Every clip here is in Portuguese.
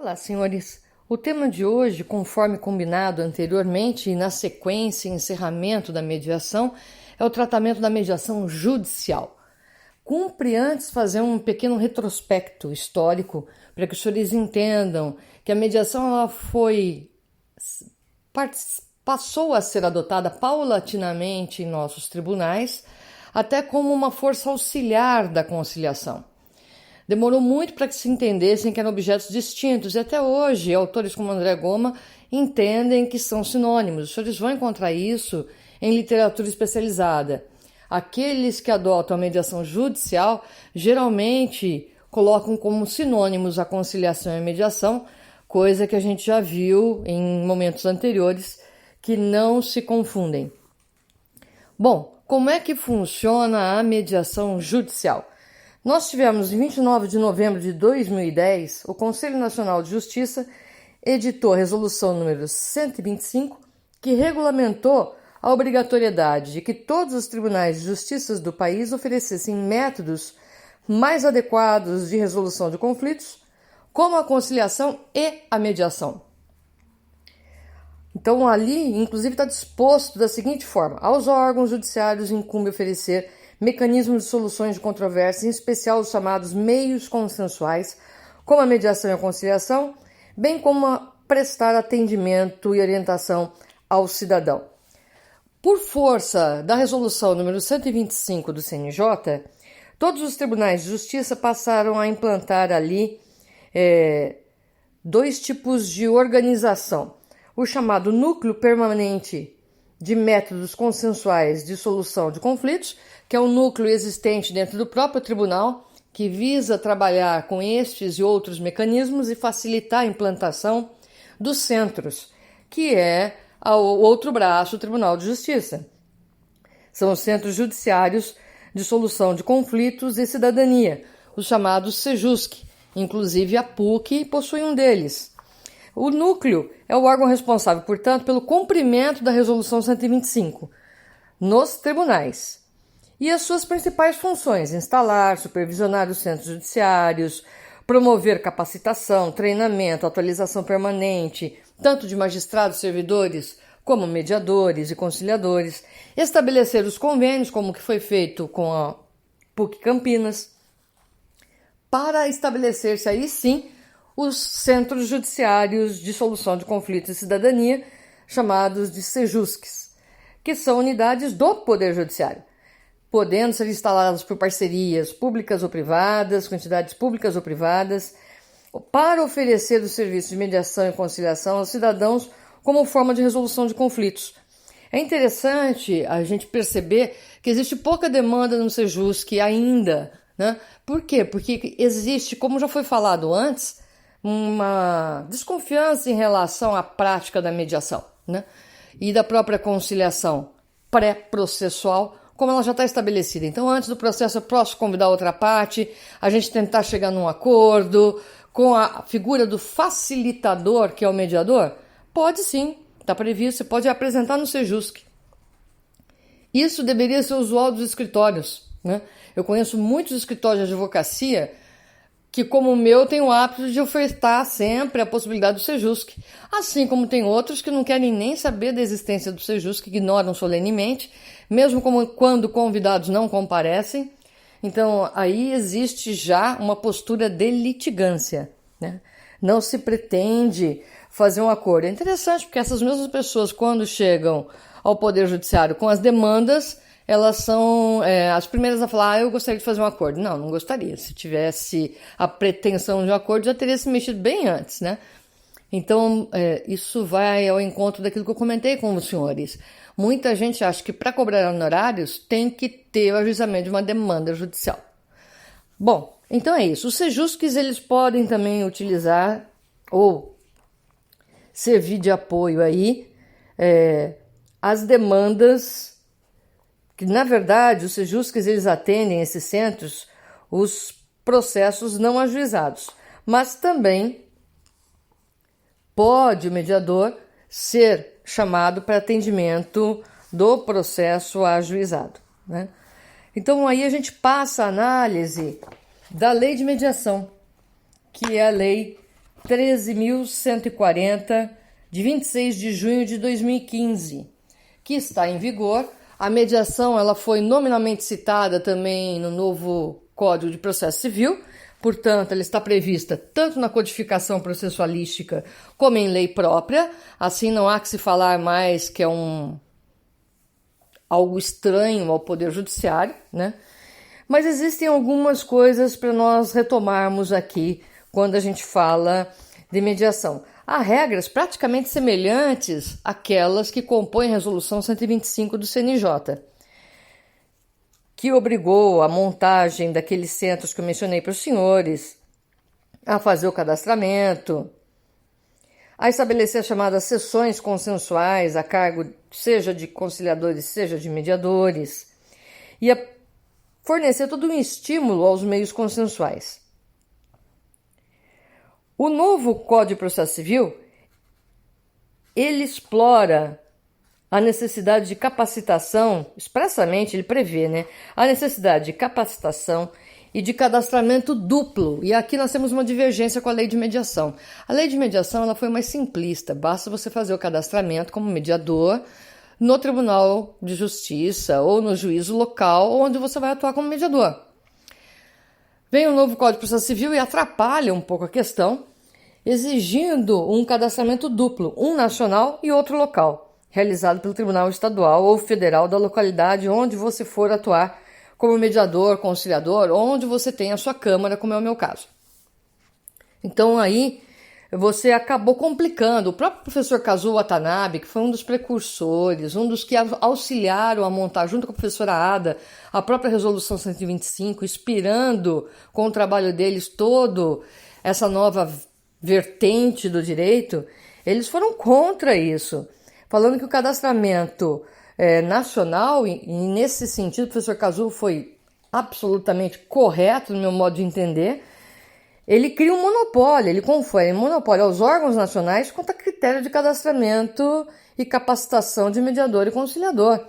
Olá, senhores. O tema de hoje, conforme combinado anteriormente e na sequência e encerramento da mediação, é o tratamento da mediação judicial. Cumpre antes fazer um pequeno retrospecto histórico para que os senhores entendam que a mediação ela passou a ser adotada paulatinamente em nossos tribunais, até como uma força auxiliar da conciliação. Demorou muito para que se entendessem que eram objetos distintos e até hoje autores como André Goma entendem que são sinônimos. Os senhores vão encontrar isso em literatura especializada. Aqueles que adotam a mediação judicial geralmente colocam como sinônimos a conciliação e a mediação, coisa que a gente já viu em momentos anteriores que não se confundem. Bom, como é que funciona a mediação judicial? Nós tivemos, em 29 de novembro de 2010, o Conselho Nacional de Justiça editou a resolução número 125, que regulamentou a obrigatoriedade de que todos os tribunais de justiça do país oferecessem métodos mais adequados de resolução de conflitos, como a conciliação e a mediação. Então, ali, inclusive, está disposto da seguinte forma: aos órgãos judiciários incumbe oferecer mecanismos de soluções de controvérsia, em especial os chamados meios consensuais, como a mediação e a conciliação, bem como prestar atendimento e orientação ao cidadão. Por força da resolução número 125 do CNJ, todos os tribunais de justiça passaram a implantar ali dois tipos de organização. O chamado Núcleo Permanente de Métodos Consensuais de Solução de Conflitos, que é um núcleo existente dentro do próprio tribunal, que visa trabalhar com estes e outros mecanismos e facilitar a implantação dos centros, que é o outro braço do Tribunal de Justiça. São os Centros Judiciários de Solução de Conflitos e Cidadania, os chamados CEJUSC. Inclusive a PUC possui um deles. O núcleo é o órgão responsável, portanto, pelo cumprimento da Resolução 125 nos tribunais. E as suas principais funções: instalar, supervisionar os centros judiciários, promover capacitação, treinamento, atualização permanente, tanto de magistrados, servidores, como mediadores e conciliadores, estabelecer os convênios, como que foi feito com a PUC Campinas, para estabelecer-se aí sim os centros judiciários de solução de conflitos e cidadania, chamados de CEJUSCs, que são unidades do Poder Judiciário, podendo ser instalados por parcerias públicas ou privadas, com entidades públicas ou privadas, para oferecer os serviços de mediação e conciliação aos cidadãos como forma de resolução de conflitos. É interessante a gente perceber que existe pouca demanda no CEJUSC ainda, né? Por quê? Porque existe, como já foi falado antes, uma desconfiança em relação à prática da mediação, né? E da própria conciliação pré-processual, como ela já está estabelecida. Então, antes do processo, eu posso convidar a outra parte, a gente tentar chegar num acordo com a figura do facilitador, que é o mediador? Pode sim, está previsto, você pode apresentar no CEJUSC. Isso deveria ser usual dos escritórios, né? Eu conheço muitos escritórios de advocacia que, como o meu, tem o hábito de ofertar sempre a possibilidade do CEJUSC, assim como tem outros que não querem nem saber da existência do CEJUSC, que ignoram solenemente, mesmo quando convidados não comparecem. Então, aí existe já uma postura de litigância, né? Não se pretende fazer um acordo. É interessante porque essas mesmas pessoas, quando chegam ao Poder Judiciário com as demandas, elas são as primeiras a falar: eu gostaria de fazer um acordo. Não gostaria. Se tivesse a pretensão de um acordo, já teria se mexido bem antes, né? Então, isso vai ao encontro daquilo que eu comentei com os senhores. Muita gente acha que para cobrar honorários tem que ter o ajuizamento de uma demanda judicial. Bom, então é isso. Os CEJUSCs, eles podem também utilizar ou servir de apoio aí as demandas que, na verdade, os CEJUSCs, eles atendem esses centros os processos não ajuizados, mas também pode o mediador ser chamado para atendimento do processo ajuizado, né? Então, aí a gente passa a análise da lei de mediação, que é a lei 13.140, de 26 de junho de 2015, que está em vigor. A mediação ela foi nominalmente citada também no novo Código de Processo Civil, portanto, ela está prevista tanto na codificação processualística como em lei própria. Assim, não há que se falar mais que é algo estranho ao Poder Judiciário, né? Mas existem algumas coisas para nós retomarmos aqui quando a gente fala de mediação. Há regras praticamente semelhantes àquelas que compõem a Resolução 125 do CNJ, que obrigou a montagem daqueles centros que eu mencionei para os senhores, a fazer o cadastramento, a estabelecer as chamadas sessões consensuais a cargo seja de conciliadores, seja de mediadores, e a fornecer todo um estímulo aos meios consensuais. O novo Código de Processo Civil, ele explora a necessidade de capacitação, expressamente ele prevê, né? A necessidade de capacitação e de cadastramento duplo. E aqui nós temos uma divergência com a lei de mediação. A lei de mediação ela foi mais simplista, basta você fazer o cadastramento como mediador no Tribunal de Justiça ou no juízo local onde você vai atuar como mediador. Vem o novo Código de Processo Civil e atrapalha um pouco a questão, exigindo um cadastramento duplo, um nacional e outro local, realizado pelo Tribunal Estadual ou Federal da localidade onde você for atuar como mediador, conciliador, onde você tem a sua Câmara, como é o meu caso. Então aí você acabou complicando. O próprio professor Kazuo Watanabe, que foi um dos precursores, um dos que auxiliaram a montar, junto com a professora Ada, a própria Resolução 125, inspirando com o trabalho deles todo essa nova vertente do direito, eles foram contra isso, falando que o cadastramento nacional, e nesse sentido o professor Kazuo foi absolutamente correto no meu modo de entender. Ele cria um monopólio, ele confere monopólio aos órgãos nacionais quanto a critério de cadastramento e capacitação de mediador e conciliador,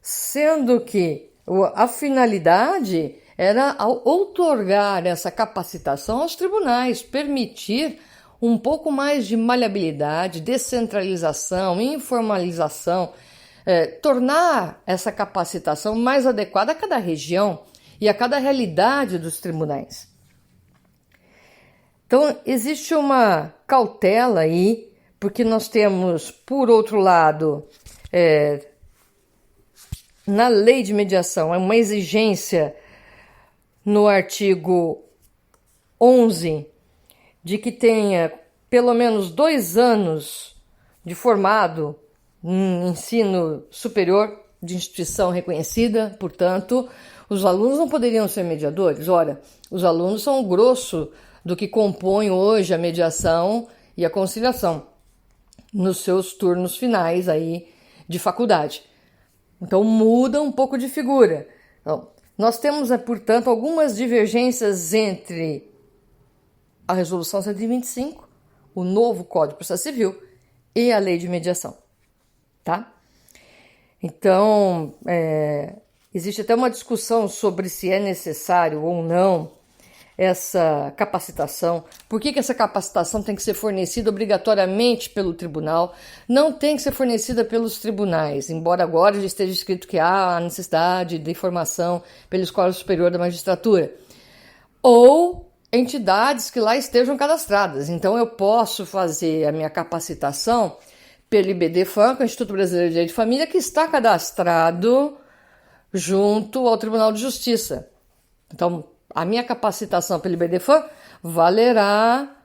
sendo que a finalidade era outorgar essa capacitação aos tribunais, permitir um pouco mais de maleabilidade, descentralização, informalização, tornar essa capacitação mais adequada a cada região e a cada realidade dos tribunais. Então, existe uma cautela aí, porque nós temos, por outro lado, na lei de mediação, uma exigência no artigo 11 de que tenha pelo menos 2 anos de formado em ensino superior de instituição reconhecida, portanto, os alunos não poderiam ser mediadores. Ora, os alunos são o grosso do que compõe hoje a mediação e a conciliação nos seus turnos finais aí de faculdade. Então muda um pouco de figura. Então, nós temos, portanto, algumas divergências entre a Resolução 125, o novo Código de Processo Civil e a Lei de Mediação, tá? Então, existe até uma discussão sobre se é necessário ou não essa capacitação. Por que essa capacitação tem que ser fornecida obrigatoriamente pelo tribunal? Não tem que ser fornecida pelos tribunais, embora agora já esteja escrito que há a necessidade de formação pela Escola Superior da Magistratura, ou entidades que lá estejam cadastradas. Então eu posso fazer a minha capacitação pelo IBDFAM, que é o Instituto Brasileiro de Direito de Família, que está cadastrado junto ao Tribunal de Justiça. Então, a minha capacitação pelo IBDFAM valerá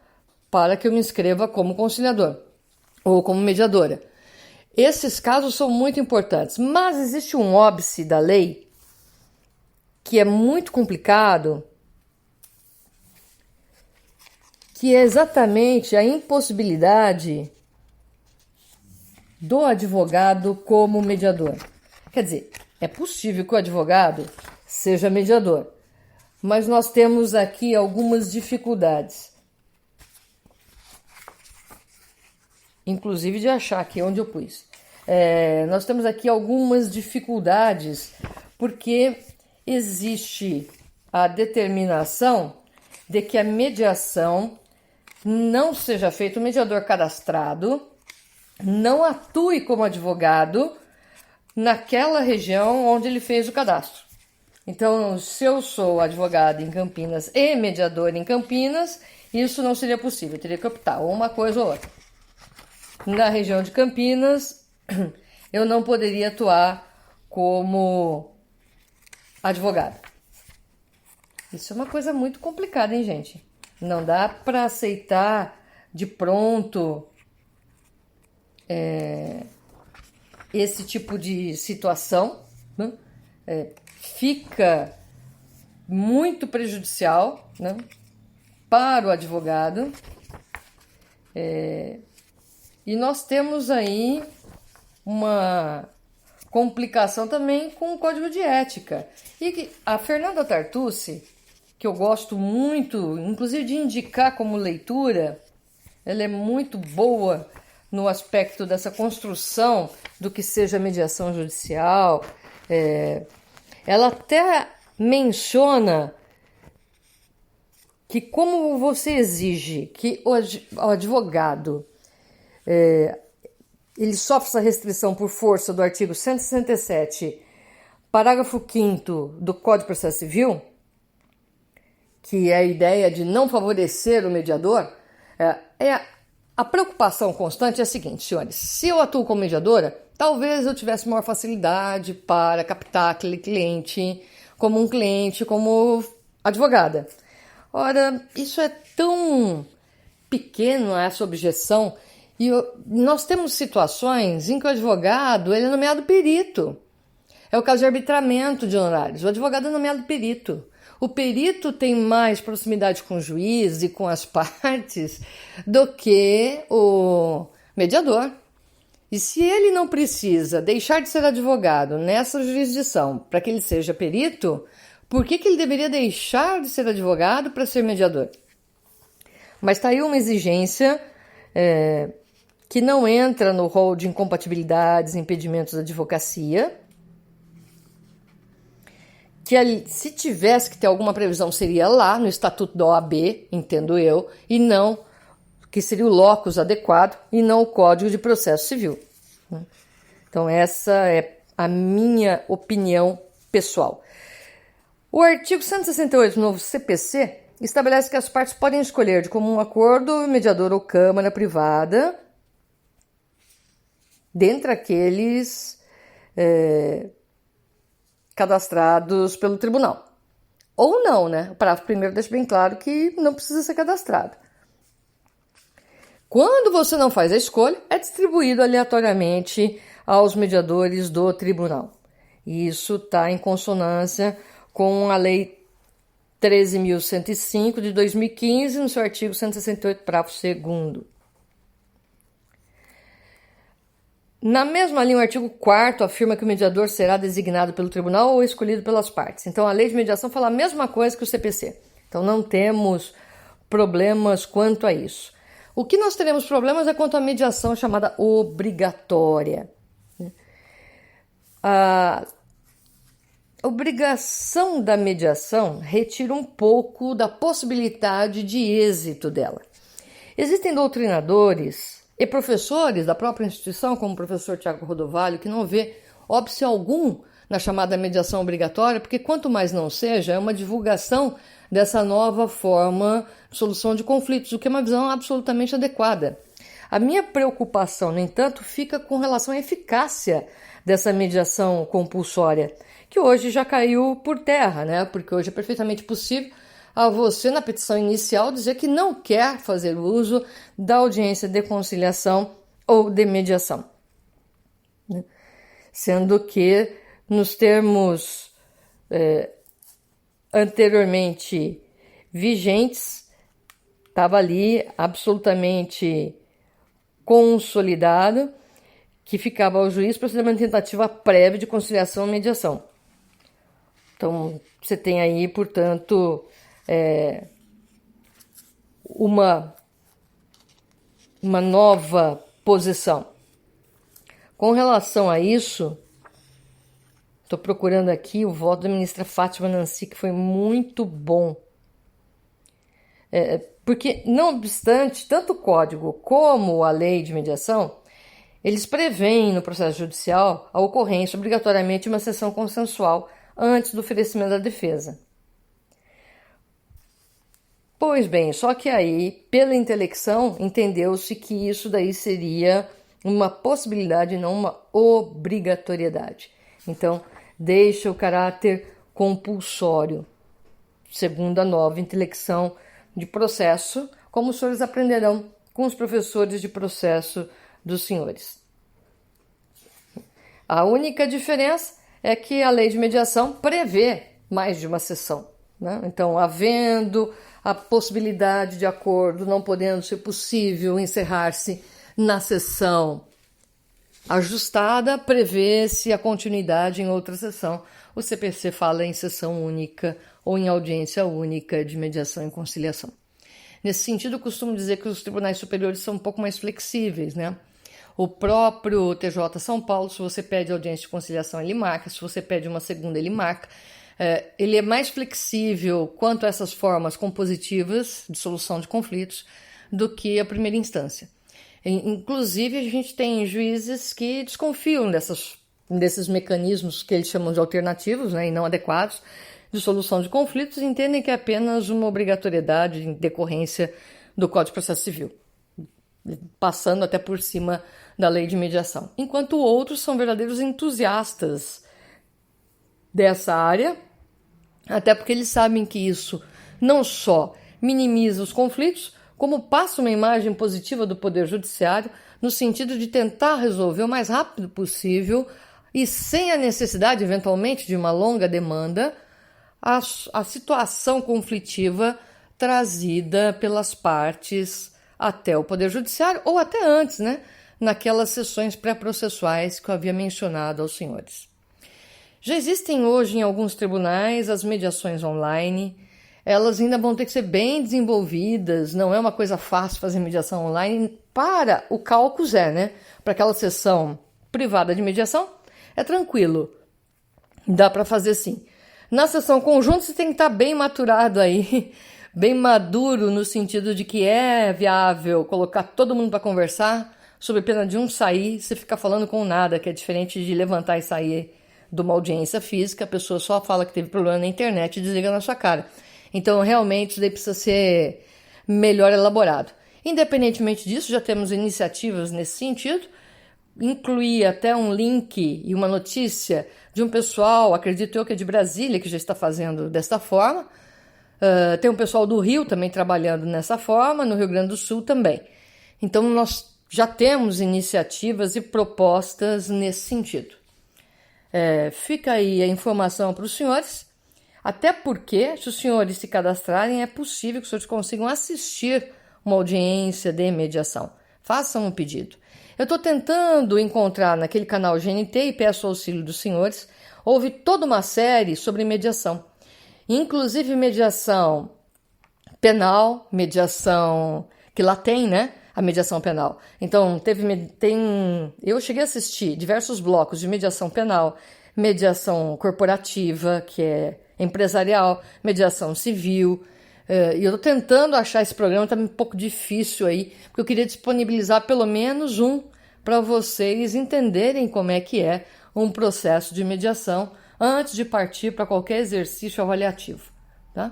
para que eu me inscreva como conciliador ou como mediadora. Esses casos são muito importantes, mas existe um óbice da lei que é muito complicado, que é exatamente a impossibilidade do advogado como mediador. Quer dizer, é possível que o advogado seja mediador, mas nós temos aqui algumas dificuldades. Inclusive de achar aqui onde eu pus. Nós temos aqui algumas dificuldades, porque existe a determinação de que a mediação não seja feito um mediador cadastrado, não atue como advogado naquela região onde ele fez o cadastro. Então, se eu sou advogado em Campinas e mediador em Campinas, isso não seria possível, eu teria que optar ou uma coisa ou outra. Na região de Campinas, eu não poderia atuar como advogado. Isso é uma coisa muito complicada, hein, gente? Não dá para aceitar de pronto esse tipo de situação, né? Fica muito prejudicial, né, para o advogado. E nós temos aí uma complicação também com o Código de Ética. E a Fernanda Tartucci, que eu gosto muito, inclusive de indicar como leitura, ela é muito boa no aspecto dessa construção do que seja mediação judicial. Ela até menciona que como você exige que o advogado ele sofre essa restrição por força do artigo 167, parágrafo 5º do Código de Processo Civil, que é a ideia de não favorecer o mediador, a preocupação constante é a seguinte, senhores: se eu atuo como mediadora, talvez eu tivesse maior facilidade para captar aquele cliente, como advogada. Ora, isso é tão pequeno, essa objeção, e nós temos situações em que o advogado ele é nomeado perito. É o caso de arbitramento de honorários. O advogado é nomeado perito. O perito tem mais proximidade com o juiz e com as partes do que o mediador. E se ele não precisa deixar de ser advogado nessa jurisdição para que ele seja perito, por que ele deveria deixar de ser advogado para ser mediador? Mas está aí uma exigência que não entra no rol de incompatibilidades e impedimentos da advocacia, que se tivesse que ter alguma previsão seria lá no Estatuto da OAB, entendo eu, e não, que seria o locus adequado e não o Código de Processo Civil. Então essa é a minha opinião pessoal. O artigo 168 do novo CPC estabelece que as partes podem escolher de comum acordo mediador ou câmara privada, dentre aqueles cadastrados pelo tribunal. Ou não, né? O parágrafo primeiro deixa bem claro que não precisa ser cadastrado. Quando você não faz a escolha, é distribuído aleatoriamente aos mediadores do tribunal. Isso está em consonância com a Lei 13.105 de 2015, no seu artigo 168, parágrafo 2º. Na mesma linha, o artigo 4º afirma que o mediador será designado pelo tribunal ou escolhido pelas partes. Então, a lei de mediação fala a mesma coisa que o CPC. Então, não temos problemas quanto a isso. O que nós teremos problemas é quanto à mediação chamada obrigatória. A obrigação da mediação retira um pouco da possibilidade de êxito dela. Existem doutrinadores e professores da própria instituição, como o professor Tiago Rodovalho, que não vê óbice algum na chamada mediação obrigatória, porque quanto mais não seja, é uma divulgação dessa nova forma de solução de conflitos, o que é uma visão absolutamente adequada. A minha preocupação, no entanto, fica com relação à eficácia dessa mediação compulsória, que hoje já caiu por terra, né? Porque hoje é perfeitamente possível a você, na petição inicial, dizer que não quer fazer uso da audiência de conciliação ou de mediação. Sendo que, nos termos anteriormente vigentes, estava ali absolutamente consolidado que ficava ao juiz procedimento de tentativa prévia de conciliação e mediação. Então, você tem aí, portanto, uma nova posição. Com relação a isso, estou procurando aqui o voto da ministra Fátima Nancy, que foi muito bom. Porque, não obstante, tanto o Código como a Lei de Mediação, eles prevêem no processo judicial a ocorrência obrigatoriamente de uma sessão consensual antes do oferecimento da defesa. Pois bem, só que aí, pela intelecção, entendeu-se que isso daí seria uma possibilidade e não uma obrigatoriedade. Então, deixa o caráter compulsório, segundo a nova intelecção de processo, como os senhores aprenderão com os professores de processo dos senhores. A única diferença é que a lei de mediação prevê mais de uma sessão, né? Então, havendo a possibilidade de acordo, não podendo ser possível encerrar-se na sessão ajustada, prevê-se a continuidade em outra sessão. O CPC fala em sessão única ou em audiência única de mediação e conciliação. Nesse sentido, eu costumo dizer que os tribunais superiores são um pouco mais flexíveis, né? O próprio TJ São Paulo, se você pede audiência de conciliação, ele marca. Se você pede uma segunda, ele marca. Ele é mais flexível quanto a essas formas compositivas de solução de conflitos do que a primeira instância. Inclusive, a gente tem juízes que desconfiam desses mecanismos que eles chamam de alternativos, né, e não adequados de solução de conflitos, e entendem que é apenas uma obrigatoriedade em decorrência do Código de Processo Civil, passando até por cima da lei de mediação. Enquanto outros são verdadeiros entusiastas dessa área, até porque eles sabem que isso não só minimiza os conflitos, como passa uma imagem positiva do Poder Judiciário no sentido de tentar resolver o mais rápido possível e sem a necessidade, eventualmente, de uma longa demanda, a situação conflitiva trazida pelas partes até o Poder Judiciário ou até antes, né? Naquelas sessões pré-processuais que eu havia mencionado aos senhores. Já existem hoje em alguns tribunais as mediações online. Elas ainda vão ter que ser bem desenvolvidas, não é uma coisa fácil fazer mediação online. Para o cálculo né? Para aquela sessão privada de mediação, é tranquilo, dá para fazer sim. Na sessão conjunta você tem que estar bem maturado aí, bem maduro no sentido de que é viável colocar todo mundo para conversar, sob pena de um sair, você fica falando com nada, que é diferente de levantar e sair de uma audiência física, a pessoa só fala que teve problema na internet e desliga na sua cara. Então, realmente, isso daí precisa ser melhor elaborado. Independentemente disso, já temos iniciativas nesse sentido. Incluí até um link e uma notícia de um pessoal, acredito eu que é de Brasília, que já está fazendo dessa forma. Tem um pessoal do Rio também trabalhando nessa forma, no Rio Grande do Sul também. Então, nós já temos iniciativas e propostas nesse sentido. Fica aí a informação para os senhores. Até porque, se os senhores se cadastrarem, é possível que os senhores consigam assistir uma audiência de mediação. Façam um pedido. Eu estou tentando encontrar naquele canal GNT e peço auxílio dos senhores. Houve toda uma série sobre mediação. Inclusive mediação penal, mediação que lá tem, né? A mediação penal. Então, eu cheguei a assistir diversos blocos de mediação penal, mediação corporativa, que é empresarial, mediação civil, e eu estou tentando achar esse programa, está um pouco difícil aí, porque eu queria disponibilizar pelo menos um para vocês entenderem como é que é um processo de mediação antes de partir para qualquer exercício avaliativo, tá?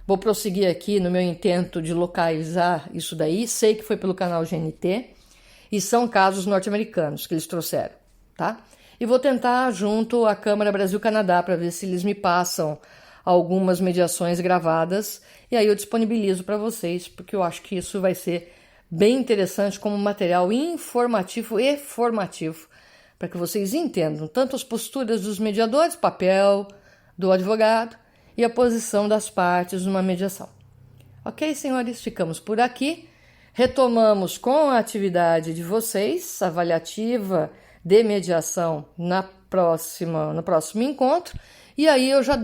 Vou prosseguir aqui no meu intento de localizar isso daí, sei que foi pelo canal GNT, e são casos norte-americanos que eles trouxeram, tá? E vou tentar junto à Câmara Brasil-Canadá para ver se eles me passam algumas mediações gravadas e aí eu disponibilizo para vocês, porque eu acho que isso vai ser bem interessante como material informativo e formativo para que vocês entendam tanto as posturas dos mediadores, papel do advogado e a posição das partes numa mediação. Ok, senhores? Ficamos por aqui. Retomamos com a atividade de vocês, avaliativa de mediação no próximo encontro, e aí eu já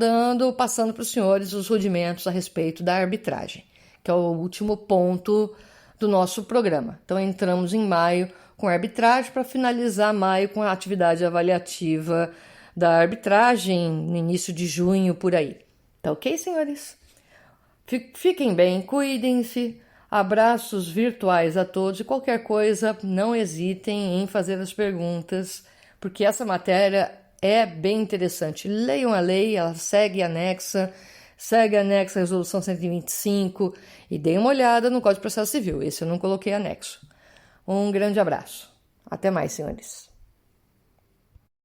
passando para os senhores os rudimentos a respeito da arbitragem, que é o último ponto do nosso programa. Então entramos em maio com a arbitragem para finalizar maio com a atividade avaliativa da arbitragem no início de junho por aí. Tá ok, senhores? Fiquem bem, cuidem-se, Abraços virtuais a todos e qualquer coisa, não hesitem em fazer as perguntas, porque essa matéria é bem interessante. Leiam a lei, ela segue anexa a resolução 125 e deem uma olhada no Código de Processo Civil. Esse eu não coloquei anexo. Um grande abraço. Até mais, senhores.